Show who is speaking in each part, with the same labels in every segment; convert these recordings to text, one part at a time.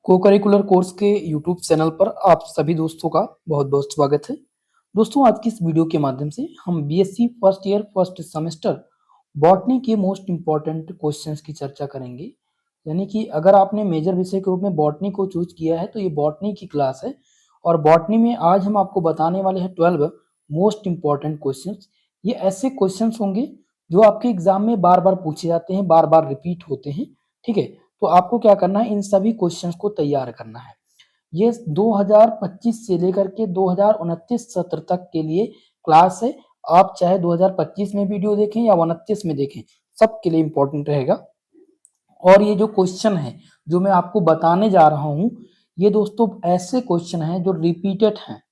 Speaker 1: को curricular course के YouTube channel पर आप सभी दोस्तों का बहुत बहुत स्वागत है। दोस्तों, आज की इस वीडियो के माध्यम से हम BSc first year first semester botany के मोस्ट इम्पॉर्टेंट क्वेश्चंस की चर्चा करेंगे। यानी कि अगर आपने मेजर विषय के रूप में बॉटनी को चूज किया है तो ये बॉटनी की क्लास है और बॉटनी में आज हम आपको बताने वाले हैं 12 मोस्ट इम्पॉर्टेंट क्वेश्चंस। ये ऐसे क्वेश्चंस होंगे जो आपके एग्जाम में बार बार पूछे जाते हैं, बार बार रिपीट होते हैं। ठीक है, तो आपको क्या करना है, इन सभी क्वेश्चंस को तैयार करना है। ये 2025 से लेकर के 2029 सत्र तक के लिए क्लास है। आप चाहे 2025 में वीडियो देखें या 29 में देखें, सबके लिए इंपॉर्टेंट रहेगा। और ये जो क्वेश्चन है जो मैं आपको बताने जा रहा हूं, ये दोस्तों ऐसे क्वेश्चन हैं जो रिपीटेड हैं,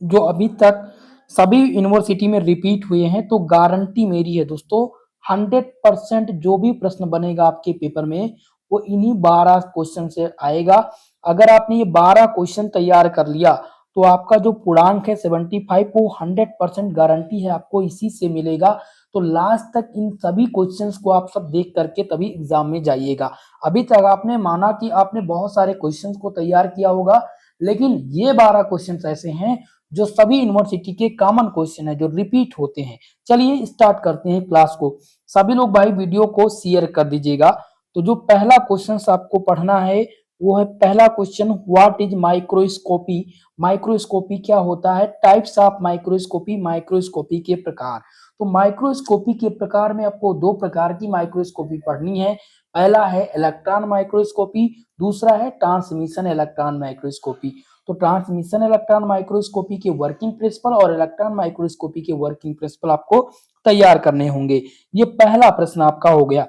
Speaker 1: जो अभी तक सभी यूनिवर्सिटी में रिपीट हुए हैं। तो गारंटी मेरी है दोस्तों, 100% जो भी प्रश्न बनेगा आपके पेपर में वो इन्हीं 12 क्वेश्चन से आएगा। अगर आपने ये 12 क्वेश्चन तैयार कर लिया तो आपका जो पूर्णांक है 75, वो 100% गारंटी है आपको इसी से मिलेगा। तो लास्ट तक इन सभी क्वेश्चंस को आप सब देख करके तभी एग्जाम में जाइएगा। अभी तक आपने माना कि आपने बहुत सारे क्वेश्चंस को तैयार किया होगा, लेकिन ये 12 क्वेश्चंस ऐसे हैं जो सभी यूनिवर्सिटी के कॉमन क्वेश्चन है, जो रिपीट होते हैं। चलिए स्टार्ट करते हैं क्लास को। सभी लोग भाई वीडियो को शेयर कर दीजिएगा। तो जो पहला क्वेश्चन आपको पढ़ना है वो है पहला question, what is microscopy. Microscopy क्या होता है? टाइप्स ऑफ माइक्रोस्कोपी, माइक्रोस्कोपी के प्रकार। तो माइक्रोस्कोपी के प्रकार में आपको दो प्रकार की माइक्रोस्कोपी पढ़नी है। पहला है इलेक्ट्रॉन माइक्रोस्कोपी, दूसरा है ट्रांसमिशन इलेक्ट्रॉन माइक्रोस्कोपी। तो ट्रांसमिशन इलेक्ट्रॉन माइक्रोस्कोपी के वर्किंग प्रिंसिपल और इलेक्ट्रॉन माइक्रोस्कोपी के वर्किंग प्रिंसिपल आपको तैयार करने होंगे। ये पहला प्रश्न आपका हो गया।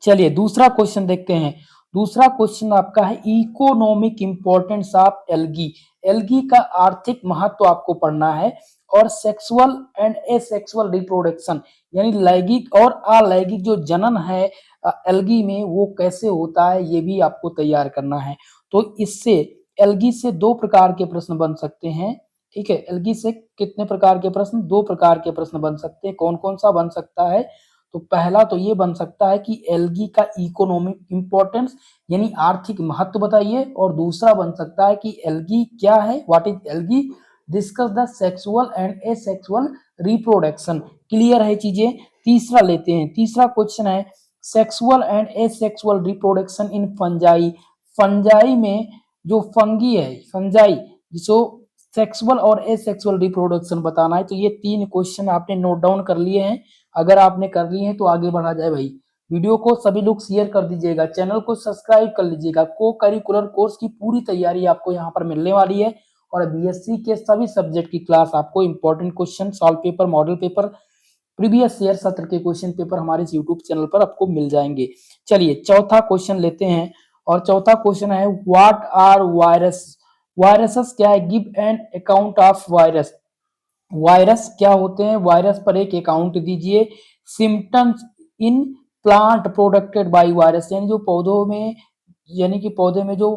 Speaker 1: चलिए दूसरा क्वेश्चन देखते हैं। दूसरा क्वेश्चन आपका है economic importance of algae. Algae का आर्थिक महत्व आपको पढ़ना है। और सेक्सुअल एंड एसेक्सुअल रिप्रोडक्शन, यानी लैंगिक और अलैंगिक जो जनन है एल्गी में, वो कैसे होता है, ये भी आपको तैयार करना है। तो इससे एल्गी से दो प्रकार के प्रश्न बन सकते हैं। ठीक है, एल्गी से कितने प्रकार के प्रश्न? दो प्रकार के प्रश्न बन सकते हैं। कौन कौन सा बन सकता है? तो पहला तो ये बन सकता है कि एल्गी का इकोनॉमिक इंपॉर्टेंस यानी आर्थिक महत्व बताइए, और दूसरा बन सकता है कि एल्गी क्या है, what is algae, discuss the sexual and asexual reproduction. Clear है चीजें? तीसरा लेते हैं। तीसरा क्वेश्चन है sexual and asexual reproduction in fungi. Fungi में जो फंगी है, फंजाई, जिसको सेक्सुअल और एसेक्सुअल रिप्रोडक्शन बताना है। तो ये तीन क्वेश्चन आपने नोट डाउन कर लिए हैं। अगर आपने कर लिए हैं तो आगे बढ़ा जाए भाई। वीडियो को सभी लोग शेयर कर दीजिएगा, चैनल को सब्सक्राइब कर लीजिएगा। को करिकुलर कोर्स की पूरी तैयारी आपको यहाँ पर मिलने वाली है और बीएससी के सभी सब्जेक्ट की क्लास आपको important question, solve paper, model paper, previous year सत्र के क्वेश्चन पेपर हमारे इस यूट्यूब चैनल पर आपको मिल जाएंगे। चलिए चौथा क्वेश्चन लेते हैं। और चौथा क्वेश्चन है व्हाट आर वायरस। वायरसेस क्या है? Give an account of virus. Virus क्या होते हैं? वायरस पर एक अकाउंट दीजिए। Symptoms in plant प्रोडक्टेड by virus, यानी जो पौधों में, यानी कि पौधे में जो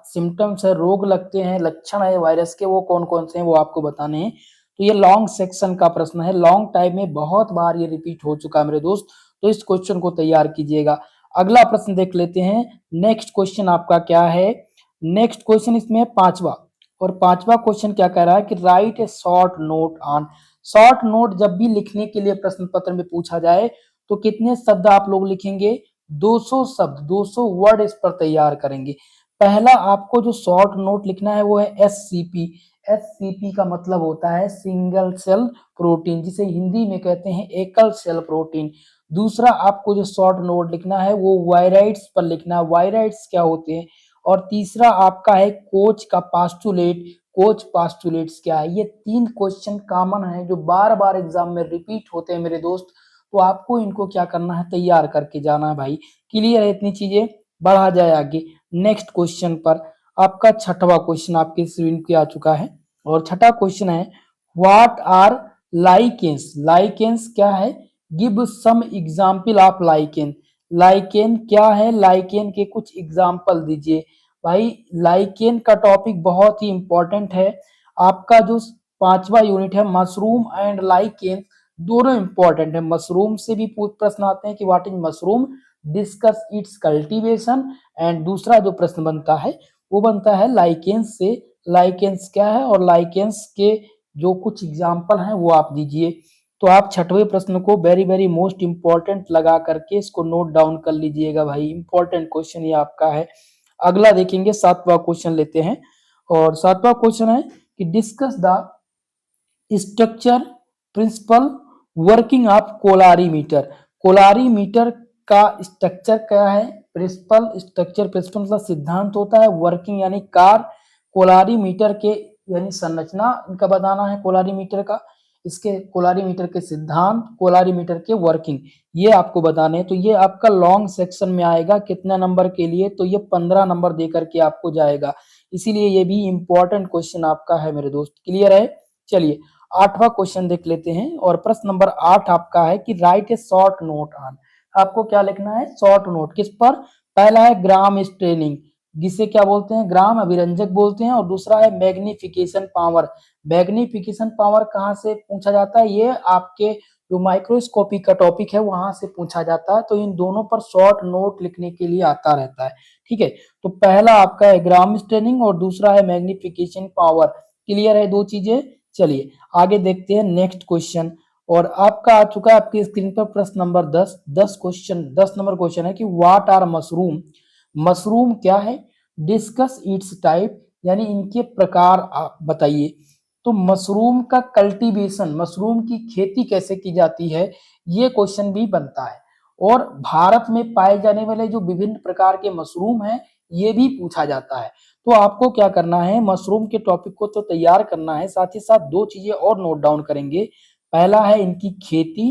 Speaker 1: सिम्टम्स है, रोग लगते हैं, लक्षण है वायरस के, वो कौन कौन से हैं वो आपको बताने हैं। तो ये लॉन्ग सेक्शन का प्रश्न है, लॉन्ग टाइम में बहुत बार ये रिपीट हो चुका है मेरे दोस्त। तो इस क्वेश्चन को तैयार कीजिएगा। अगला प्रश्न देख लेते हैं। नेक्स्ट क्वेश्चन आपका क्या है? नेक्स्ट क्वेश्चन इसमें पांचवा। और पांचवा क्वेश्चन क्या कह रहा है कि right A short note on. Short note जब भी लिखने के लिए प्रश्न पत्र में पूछा जाए तो कितने शब्द आप लोग लिखेंगे? 200 शब्द, 200 वर्ड इस पर तैयार करेंगे। पहला आपको जो शॉर्ट नोट लिखना है वो है एससीपी। एससीपी का मतलब होता है सिंगल सेल प्रोटीन, जिसे हिंदी में कहते हैं एकल सेल प्रोटीन। दूसरा आपको जो शॉर्ट नोट लिखना है वो वायराइड्स पर लिखना है। वायराइड्स क्या होते हैं? और तीसरा आपका है कोच का पास्टुलेट। कोच पास्टुलेट्स क्या है? ये तीन क्वेश्चन कॉमन है जो बार बार एग्जाम में रिपीट होते हैं मेरे दोस्त। तो आपको इनको क्या करना है? तैयार करके जाना है भाई। क्लियर है इतनी चीजें? बढ़ा जाए आगे नेक्स्ट क्वेश्चन पर। आपका छठवां क्वेश्चन आपके स्क्रीन पे आ चुका है। और छठा क्वेश्चन है व्हाट आर लाइकेंस। लाइकेंस क्या है? Give some example of lichen. Lichen क्या है? लाइकेन के कुछ एग्जाम्पल दीजिए। भाई लाइकेन का टॉपिक बहुत ही इंपॉर्टेंट है। आपका जो पांचवा यूनिट है मशरूम एंड लाइकेन, दोनों इंपॉर्टेंट है। मशरूम से भी प्रश्न आते हैं कि what is mushroom, discuss it's cultivation. And दूसरा जो प्रश्न बनता है वो बनता है लाइकेंस से, लाइकेंस क्या है और लाइकेंस के जो कुछ एग्जाम्पल हैं वो आप दीजिए। तो आप छठवें प्रश्न को वेरी वेरी मोस्ट इंपॉर्टेंट लगा करके इसको नोट डाउन कर लीजिएगा भाई, इंपॉर्टेंट क्वेश्चन ये आपका है। अगला देखेंगे, सातवां क्वेश्चन लेते हैं। और सातवां क्वेश्चन है कि discuss the structure principle working of colorimeter. Colorimeter का स्ट्रक्चर क्या है? प्रिंसिपल स्ट्रक्चर, प्रिंसिपल मतलब सिद्धांत होता है, वर्किंग यानी कार्य, कोलारीमीटर के यानी संरचना इनका बताना है कोलारीमीटर का, इसके कोलारीमीटर के सिद्धांत, कोलारीमीटर के वर्किंग, ये आपको बताने हैं। तो ये आपका लॉन्ग सेक्शन में आएगा। कितना नंबर के लिए? तो ये 15 नंबर दे करके आपको जाएगा, इसीलिए ये भी इंपॉर्टेंट क्वेश्चन आपका है मेरे दोस्त। क्लियर है? चलिए आठवां क्वेश्चन देख लेते हैं। और प्रश्न नंबर 8 आपका है कि right A short note on. आपको क्या लिखना है? शॉर्ट नोट किस पर? पहला है ग्राम स्ट्रेनिंग, जिसे क्या बोलते हैं? ग्राम अभिरंजक बोलते हैं। और दूसरा है मैग्निफिकेशन पावर। मैग्निफिकेशन पावर कहाँ से पूछा जाता है? ये आपके जो माइक्रोस्कोपी का टॉपिक है वहां से पूछा जाता है। तो इन दोनों पर शॉर्ट नोट लिखने के लिए आता रहता है। ठीक है, तो पहला आपका है ग्राम स्ट्रेनिंग और दूसरा है मैग्निफिकेशन पावर। क्लियर है दो चीजें? चलिए आगे देखते हैं नेक्स्ट क्वेश्चन। और आपका आ चुका है आपकी स्क्रीन पर प्रश्न नंबर 10। 10 नंबर क्वेश्चन है कि व्हाट आर मशरूम। मशरूम क्या है? डिस्कस इट्स टाइप, यानी इनके प्रकार आप बताइए। तो मशरूम का कल्टीवेशन, मशरूम की खेती कैसे की जाती है, ये क्वेश्चन भी बनता है। और भारत में पाए जाने वाले जो विभिन्न प्रकार के मशरूम हैं ये भी पूछा जाता है। तो आपको क्या करना है? मशरूम के टॉपिक को तो तैयार करना है, साथ ही साथ दो चीजें और नोट डाउन करेंगे। पहला है इनकी खेती,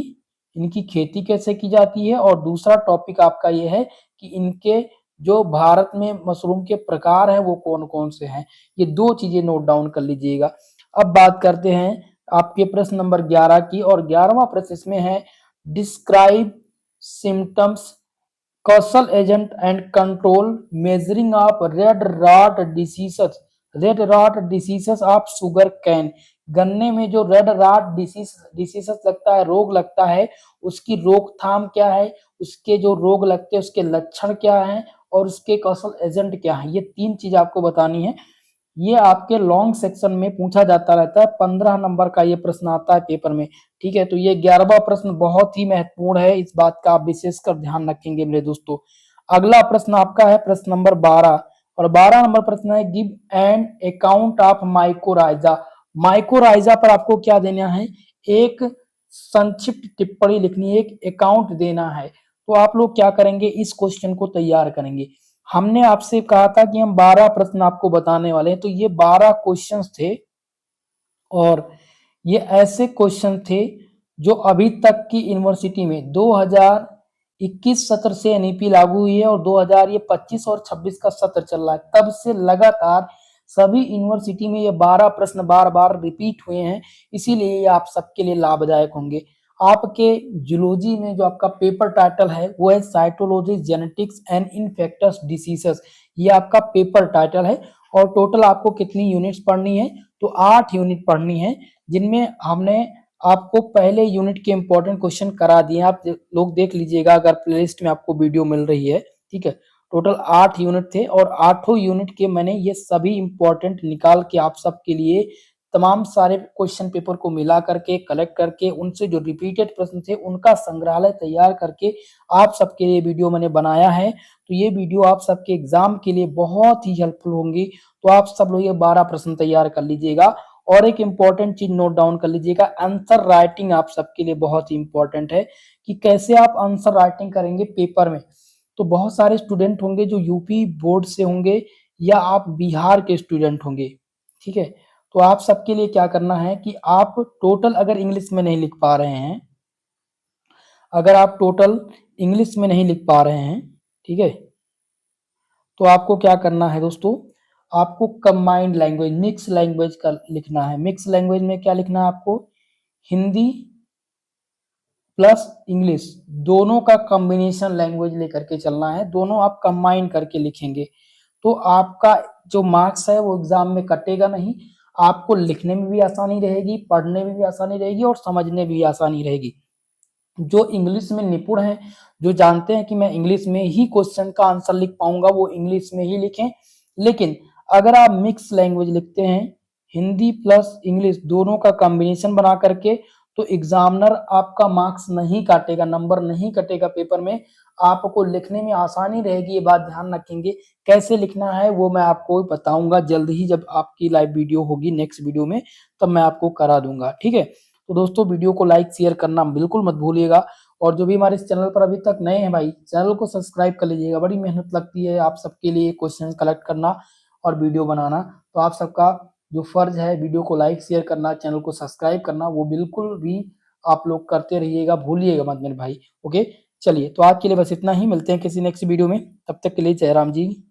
Speaker 1: इनकी खेती कैसे की जाती है। और दूसरा टॉपिक आपका ये है कि इनके जो भारत में मशरूम के प्रकार हैं वो कौन कौन से हैं। ये दो चीजें नोट डाउन कर लीजिएगा। अब बात करते हैं आपके प्रश्न नंबर 11 की। और 11वां प्रश्न इसमें है describe symptoms causal agent and control measuring of red rot diseases. Red rot diseases of sugar cane. गन्ने में जो रेड रॉट डिसीजेस लगता है, रोग लगता है, उसकी रोकथाम क्या है, उसके जो रोग लगते हैं उसके लक्षण क्या हैं और उसके कौशल एजेंट क्या है, ये तीन चीज आपको बतानी है। ये आपके लॉन्ग सेक्शन में पूछा जाता रहता है। 15 नंबर का ये प्रश्न आता है पेपर में। ठीक है, तो ये 11वां प्रश्न बहुत ही महत्वपूर्ण है, इस बात का आप विशेषकर ध्यान रखेंगे मेरे दोस्तों। अगला प्रश्न आपका है प्रश्न नंबर 12। और 12 नंबर प्रश्न है give an account of mycorrhiza. Mycorrhiza पर आपको क्या देना है? एक संक्षिप्त टिप्पणी लिखनी है, एक अकाउंट देना है। तो आप लोग क्या करेंगे? इस क्वेश्चन को तैयार करेंगे। हमने आपसे कहा था कि हम 12 प्रश्न आपको बताने वाले हैं, तो ये 12 क्वेश्चंस थे। और ये ऐसे क्वेश्चन थे जो अभी तक की यूनिवर्सिटी में 2021 सत्र से एनईपी लागू हुई है और 2025 और 26 का सत्र चल रहा है, तब से लगातार सभी यूनिवर्सिटी में ये 12 प्रश्न बार बार रिपीट हुए हैं। इसीलिए ये आप सबके लिए लाभदायक होंगे। आपके जूलॉजी में जो आपका पेपर टाइटल है वो है cytology genetics and infectious diseases, ये आपका पेपर टाइटल है। और टोटल आपको कितनी यूनिट्स पढ़नी है? तो 8 यूनिट पढ़नी है, जिनमें हमने आपको पहले यूनिट के इंपॉर्टेंट क्वेश्चन करा दिए। आप लोग देख लीजिएगा अगर प्लेलिस्ट में आपको वीडियो मिल रही है। ठीक है, टोटल 8 यूनिट थे और 8 यूनिट के मैंने ये सभी इंपॉर्टेंट निकाल के आप सबके लिए तमाम सारे क्वेश्चन पेपर को मिला करके कलेक्ट करके उनसे जो रिपीटेड प्रश्न थे उनका संग्रहालय तैयार करके आप सबके लिए वीडियो मैंने बनाया है। तो ये वीडियो आप सबके एग्जाम के लिए बहुत ही हेल्पफुल होंगी। तो आप सब लोग ये 12 प्रश्न तैयार कर लीजिएगा। और एक इंपॉर्टेंट चीज नोट डाउन कर लीजिएगा, आंसर राइटिंग आप सबके लिए बहुत ही इंपॉर्टेंट है कि कैसे आप आंसर राइटिंग करेंगे पेपर में। तो बहुत सारे स्टूडेंट होंगे जो यूपी बोर्ड से होंगे या आप बिहार के स्टूडेंट होंगे। ठीक है, तो आप सबके लिए क्या करना है कि आप टोटल अगर इंग्लिश में नहीं लिख पा रहे हैं, अगर आप टोटल इंग्लिश में नहीं लिख पा रहे हैं, ठीक है, तो आपको क्या करना है दोस्तों? आपको कंबाइंड लैंग्वेज, मिक्स लैंग्वेज का लिखना है। मिक्स लैंग्वेज में क्या लिखना है आपको? हिंदी प्लस इंग्लिश दोनों का कॉम्बिनेशन लैंग्वेज लेकर के चलना है, दोनों आप कंबाइन करके लिखेंगे। तो आपका जो मार्क्स है वो एग्जाम में कटेगा नहीं, आपको लिखने में भी आसानी रहेगी, पढ़ने में भी आसानी रहेगी और समझने में भी आसानी रहेगी। जो इंग्लिश में निपुण हैं, जो जानते हैं कि मैं इंग्लिश में ही क्वेश्चन का आंसर लिख पाऊंगा, वो इंग्लिश में ही लिखें। लेकिन अगर आप मिक्स लैंग्वेज लिखते हैं, हिंदी प्लस इंग्लिश दोनों का कॉम्बिनेशन बना करके, तो एग्जामिनर आपका मार्क्स नहीं काटेगा, नंबर नहीं कटेगा पेपर में। आपको लिखने में आसानी रहेगी, ये बात ध्यान रखेंगे। कैसे लिखना है वो मैं आपको बताऊंगा जल्द ही, जब आपकी लाइव वीडियो होगी नेक्स्ट वीडियो में, तब मैं आपको करा दूंगा, ठीक है। तो दोस्तों वीडियो को लाइक शेयर करना बिल्कुल मत भूलिएगा, और जो भी हमारे इस चैनल पर अभी तक नए हैं भाई, चैनल को सब्सक्राइब कर लीजिएगा। बड़ी मेहनत लगती है आप सबके लिए क्वेश्चन कलेक्ट करना और वीडियो बनाना, तो आप सबका जो फर्ज है वीडियो को लाइक शेयर करना, चैनल को सब्सक्राइब करना, वो बिल्कुल भी आप लोग करते रहिएगा, भूलिएगा मत मेरे भाई। ओके, चलिए तो आज के लिए बस इतना ही, मिलते हैं किसी नेक्स्ट वीडियो में, तब तक के लिए जय राम जी।